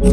Yo,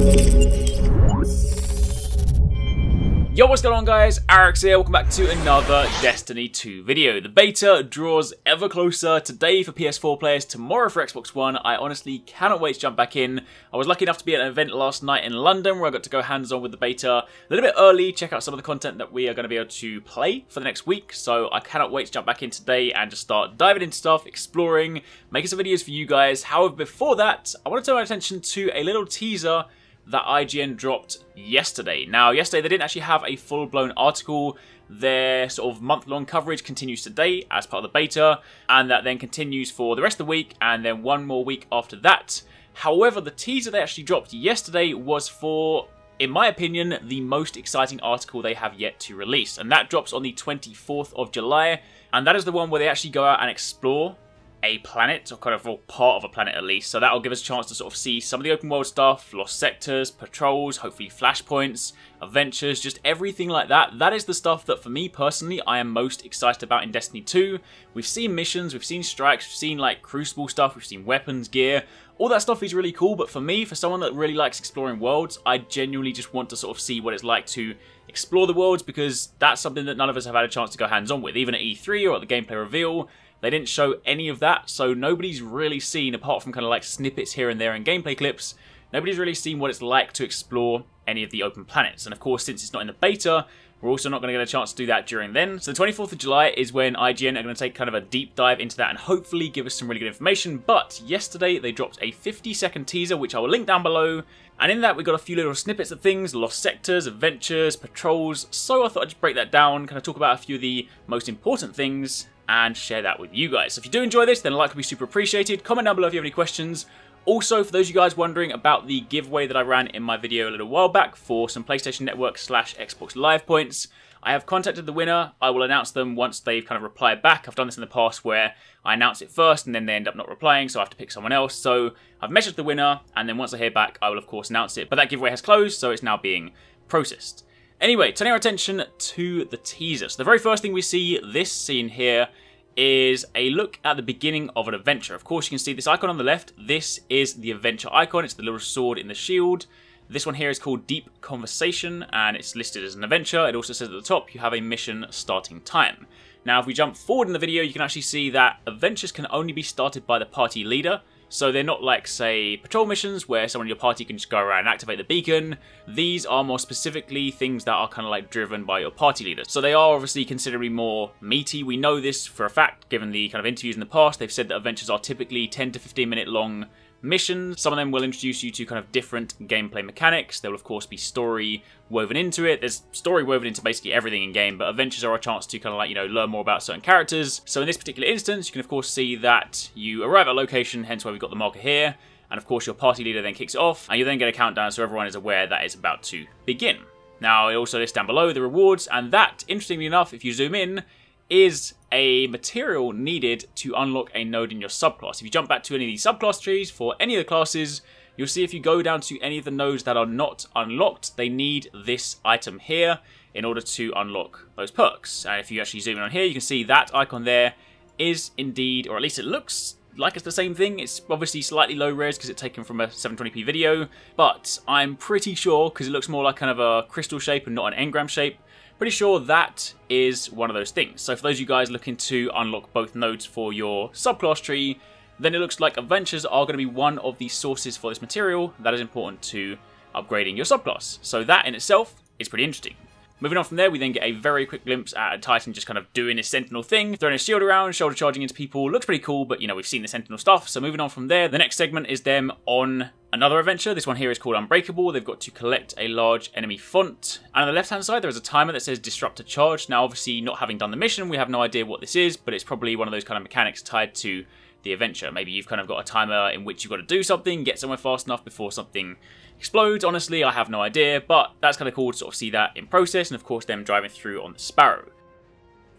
what's going on guys? Arekkz here, welcome back to another Destiny 2 video. The beta draws ever closer, today for PS4 players, tomorrow for Xbox One. I honestly cannot wait to jump back in. I was lucky enough to be at an event last night in London where I got to go hands-on with the beta a little bit early, check out some of the content that we are going to be able to play for the next week. So I cannot wait to jump back in today and just start diving into stuff, exploring, making some videos for you guys. However, before that, I want to turn my attention to a little teaser that IGN dropped yesterday. Now, yesterday they didn't actually have a full-blown article. Their sort of month-long coverage continues today as part of the beta, and that then continues for the rest of the week, and then one more week after that. However, the teaser they actually dropped yesterday was for, in my opinion, the most exciting article they have yet to release, and that drops on the 24th of July, and that is the one where they actually go out and explore a planet, or kind of part of a planet at least. So that'll give us a chance to sort of see some of the open world stuff, lost sectors, patrols, hopefully flashpoints, adventures, just everything like that. That is the stuff that for me personally I am most excited about in Destiny 2. We've seen missions, we've seen strikes, we've seen like Crucible stuff, we've seen weapons, gear. All that stuff is really cool, but for me, for someone that really likes exploring worlds, I genuinely just want to sort of see what it's like to explore the worlds, because that's something that none of us have had a chance to go hands-on with. Even at E3 or at the gameplay reveal, they didn't show any of that, so nobody's really seen, apart from kind of like snippets here and there in gameplay clips, nobody's really seen what it's like to explore any of the open planets. And of course, since it's not in the beta, we're also not going to get a chance to do that during then. So the 24th of July is when IGN are going to take kind of a deep dive into that and hopefully give us some really good information. But yesterday they dropped a 50-second teaser, which I will link down below. And in that we got a few little snippets of things, lost sectors, adventures, patrols. So I thought I'd just break that down, kind of talk about a few of the most important things and share that with you guys. So if you do enjoy this, then a like would be super appreciated. Comment down below if you have any questions. Also, for those of you guys wondering about the giveaway that I ran in my video a little while back for some PlayStation Network / Xbox Live points, I have contacted the winner. I will announce them once they've kind of replied back. I've done this in the past where I announce it first and then they end up not replying, so I have to pick someone else. So I've messaged the winner, and then once I hear back, I will of course announce it. But that giveaway has closed, so it's now being processed. Anyway, turning our attention to the teaser. So the very first thing we see, this scene here, is a look at the beginning of an adventure. Of course, you can see this icon on the left. This is the adventure icon. It's the little sword in the shield. This one here is called Deep Conversation, and it's listed as an adventure. It also says at the top, you have a mission starting time. Now, if we jump forward in the video, you can actually see that adventures can only be started by the party leader. So they're not like, say, patrol missions where someone in your party can just go around and activate the beacon. These are more specifically things that are kind of like driven by your party leader. So they are obviously considerably more meaty. We know this for a fact, given the kind of interviews in the past. They've said that adventures are typically 10 to 15 minute long missions. Some of them will introduce you to kind of different gameplay mechanics. There will of course be story woven into it. There's story woven into basically everything in game, but adventures are a chance to kind of like, you know, learn more about certain characters. So in this particular instance, you can of course see that you arrive at a location, hence why we've got the marker here, and of course your party leader then kicks it off, and you then get a countdown so everyone is aware that it's about to begin. Now it also lists down below the rewards, and that, interestingly enough, if you zoom in, is a material needed to unlock a node in your subclass. If you jump back to any of these subclass trees for any of the classes, you'll see if you go down to any of the nodes that are not unlocked, they need this item here in order to unlock those perks. And if you actually zoom in on here, you can see that icon there is indeed, or at least it looks like it's the same thing. It's obviously slightly low res because it's taken from a 720p video, but I'm pretty sure, because it looks more like kind of a crystal shape and not an engram shape, pretty sure that is one of those things. So for those of you guys looking to unlock both nodes for your subclass tree, then it looks like adventures are going to be one of the sources for this material that is important to upgrading your subclass. So that in itself is pretty interesting. Moving on from there, we then get a very quick glimpse at a Titan just kind of doing his Sentinel thing, throwing his shield around, shoulder charging into people. Looks pretty cool, but you know, we've seen the Sentinel stuff. So moving on from there, the next segment is them on another adventure. This one here is called Unbreakable. They've got to collect a large enemy font. And on the left-hand side, there is a timer that says Disruptor Charge. Now, obviously, not having done the mission, we have no idea what this is, but it's probably one of those kind of mechanics tied to the adventure. Maybe you've kind of got a timer in which you've got to do something, get somewhere fast enough before something explodes. Honestly, I have no idea, but that's kind of cool to sort of see that in process, and of course them driving through on the Sparrow.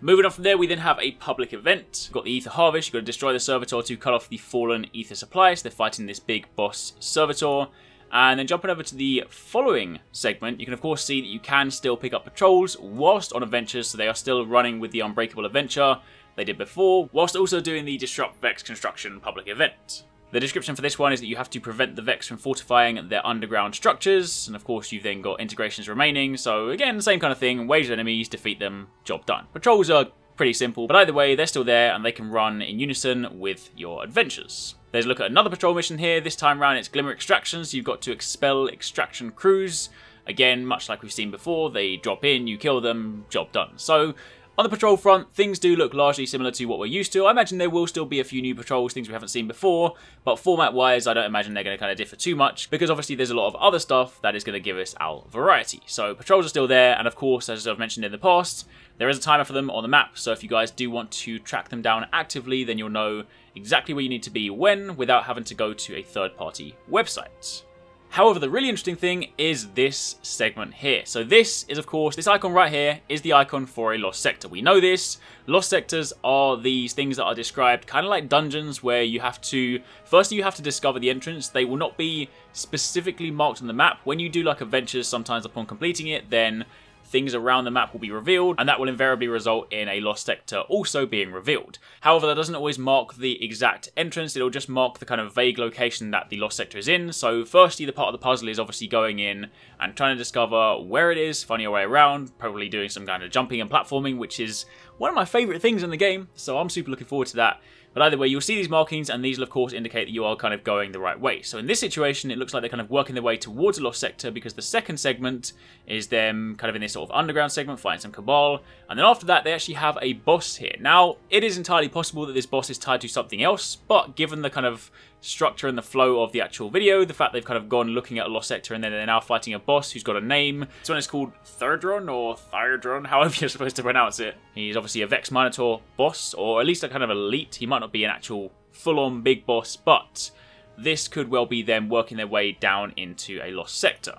Moving on from there, we then have a public event. We've got the Ether Harvest. You've got to destroy the Servitor to cut off the fallen Ether supply. So they're fighting this big boss Servitor. And then jumping over to the following segment, you can of course see that you can still pick up patrols whilst on adventures, so they are still running with the Unbreakable adventure they did before, whilst also doing the Disrupt Vex Construction public event. The description for this one is that you have to prevent the Vex from fortifying their underground structures, and of course you've then got integrations remaining, so again, same kind of thing, wage enemies, defeat them, job done. Patrols are pretty simple, but either way, they're still there and they can run in unison with your adventures. There's a look at another patrol mission here. This time around it's Glimmer Extraction, so you've got to expel extraction crews. Again, much like we've seen before, they drop in, you kill them, job done. So on the patrol front, things do look largely similar to what we're used to. I imagine there will still be a few new patrols, things we haven't seen before, but format-wise, I don't imagine they're going to kind of differ too much, because obviously there's a lot of other stuff that is going to give us our variety. So patrols are still there, and of course, as I've mentioned in the past, there is a timer for them on the map, so if you guys do want to track them down actively, then you'll know exactly where you need to be when, without having to go to a third-party website. However, the really interesting thing is this segment here. So this is, of course, this icon right here is the icon for a lost sector. We know this. Lost sectors are these things that are described kind of like dungeons where you have to, firstly you have to discover the entrance. They will not be specifically marked on the map. When you do like adventures, sometimes upon completing it, then things around the map will be revealed, and that will invariably result in a lost sector also being revealed. However, that doesn't always mark the exact entrance, it'll just mark the kind of vague location that the lost sector is in. So firstly, the part of the puzzle is obviously going in and trying to discover where it is, finding your way around, probably doing some kind of jumping and platforming, which is one of my favourite things in the game, so I'm super looking forward to that. But either way, you'll see these markings, and these will of course indicate that you are kind of going the right way. So in this situation, it looks like they're kind of working their way towards a lost sector, because the second segment is them kind of in this sort of underground segment, fighting some Cabal, and then after that, they actually have a boss here. Now, it is entirely possible that this boss is tied to something else, but given the kind of structure and the flow of the actual video, the fact they've kind of gone looking at a lost sector and then they're now fighting a boss who's got a name. This one is called Thirdron or Thirdron, however you're supposed to pronounce it. He's obviously a Vex Minotaur boss, or at least a kind of elite. He might not be an actual full-on big boss, but this could well be them working their way down into a lost sector.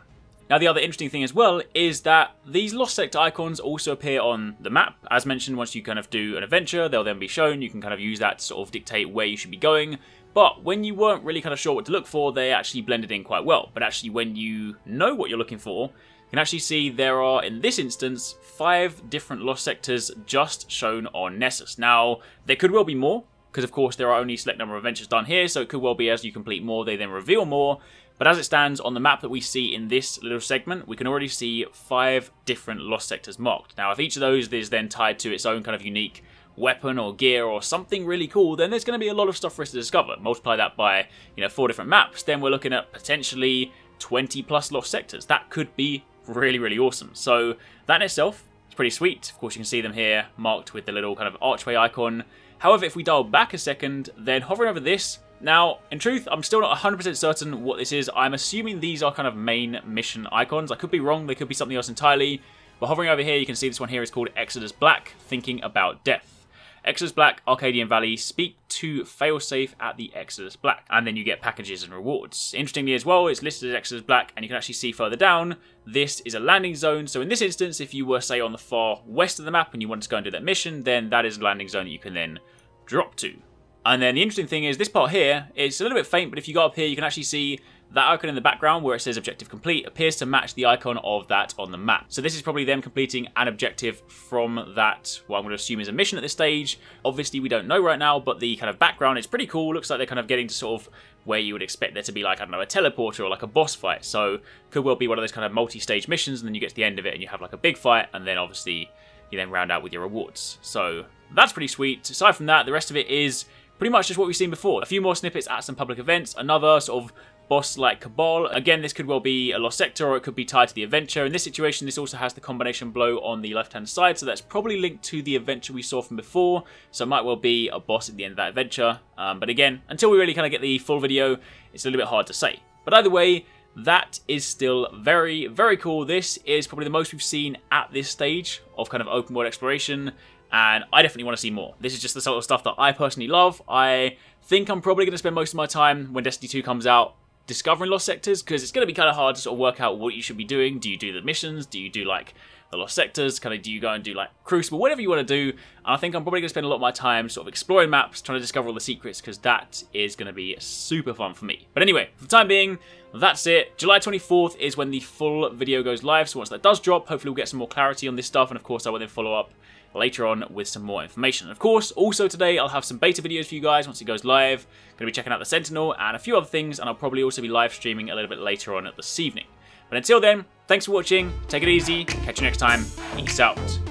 Now, the other interesting thing as well is that these lost sector icons also appear on the map. As mentioned, once you kind of do an adventure, they'll then be shown. You can kind of use that to sort of dictate where you should be going. But when you weren't really kind of sure what to look for, they actually blended in quite well. But actually, when you know what you're looking for, you can actually see there are, in this instance, 5 different lost sectors just shown on Nessus. Now, there could well be more, because of course there are only a select number of adventures done here, so it could well be as you complete more, they then reveal more. But as it stands on the map that we see in this little segment, we can already see 5 different lost sectors marked. Now, if each of those is then tied to its own kind of unique weapon or gear or something really cool, then there's going to be a lot of stuff for us to discover. Multiply that by, 4 different maps, then we're looking at potentially 20 plus lost sectors. That could be really, really awesome. So that in itself is pretty sweet. Of course, you can see them here marked with the little kind of archway icon. However, if we dial back a second, then hovering over this, now, in truth, I'm still not 100% certain what this is. I'm assuming these are kind of main mission icons. I could be wrong, they could be something else entirely. But hovering over here, you can see this one here is called Exodus Black, Thinking About Death. Exodus Black, Arcadian Valley, speak to Failsafe at the Exodus Black, and then you get packages and rewards. Interestingly as well, it's listed as Exodus Black, and you can actually see further down, this is a landing zone. So in this instance, if you were, say, on the far west of the map and you wanted to go and do that mission, then that is a landing zone that you can then drop to. And then the interesting thing is, this part here, it's a little bit faint, but if you go up here, you can actually see that icon in the background where it says objective complete appears to match the icon of that on the map. So this is probably them completing an objective from that, what I'm going to assume is a mission at this stage. Obviously, we don't know right now, but the kind of background is pretty cool. Looks like they're kind of getting to sort of where you would expect there to be, like, I don't know, a teleporter or like a boss fight. So could well be one of those kind of multi-stage missions, and then you get to the end of it and you have like a big fight, and then obviously you then round out with your rewards. So that's pretty sweet. Aside from that, the rest of it is pretty much just what we've seen before. A few more snippets at some public events, another sort of boss like Cabal. Again, this could well be a lost sector, or it could be tied to the adventure. In this situation, this also has the combination blow on the left-hand side, so that's probably linked to the adventure we saw from before, so it might well be a boss at the end of that adventure. But again, until we really kind of get the full video, it's a little bit hard to say. But either way, that is still very, very cool. This is probably the most we've seen at this stage of kind of open world exploration, and I definitely want to see more. This is just the sort of stuff that I personally love. I think I'm probably going to spend most of my time when Destiny 2 comes out discovering lost sectors, because it's going to be kind of hard to sort of work out what you should be doing. Do you do the missions? Do you do like the lost sectors? Kind of do you go and do like Crucible? Whatever you want to do. And I think I'm probably going to spend a lot of my time sort of exploring maps, trying to discover all the secrets, because that is going to be super fun for me. But anyway, for the time being, that's it. July 24th is when the full video goes live, so once that does drop, hopefully we'll get some more clarity on this stuff, and of course I will then follow up later on with some more information. And of course, also today I'll have some beta videos for you guys once it goes live. Going to be checking out the Sentinel and a few other things, and I'll probably also be live streaming a little bit later on this evening. But until then, thanks for watching, take it easy, catch you next time, peace out.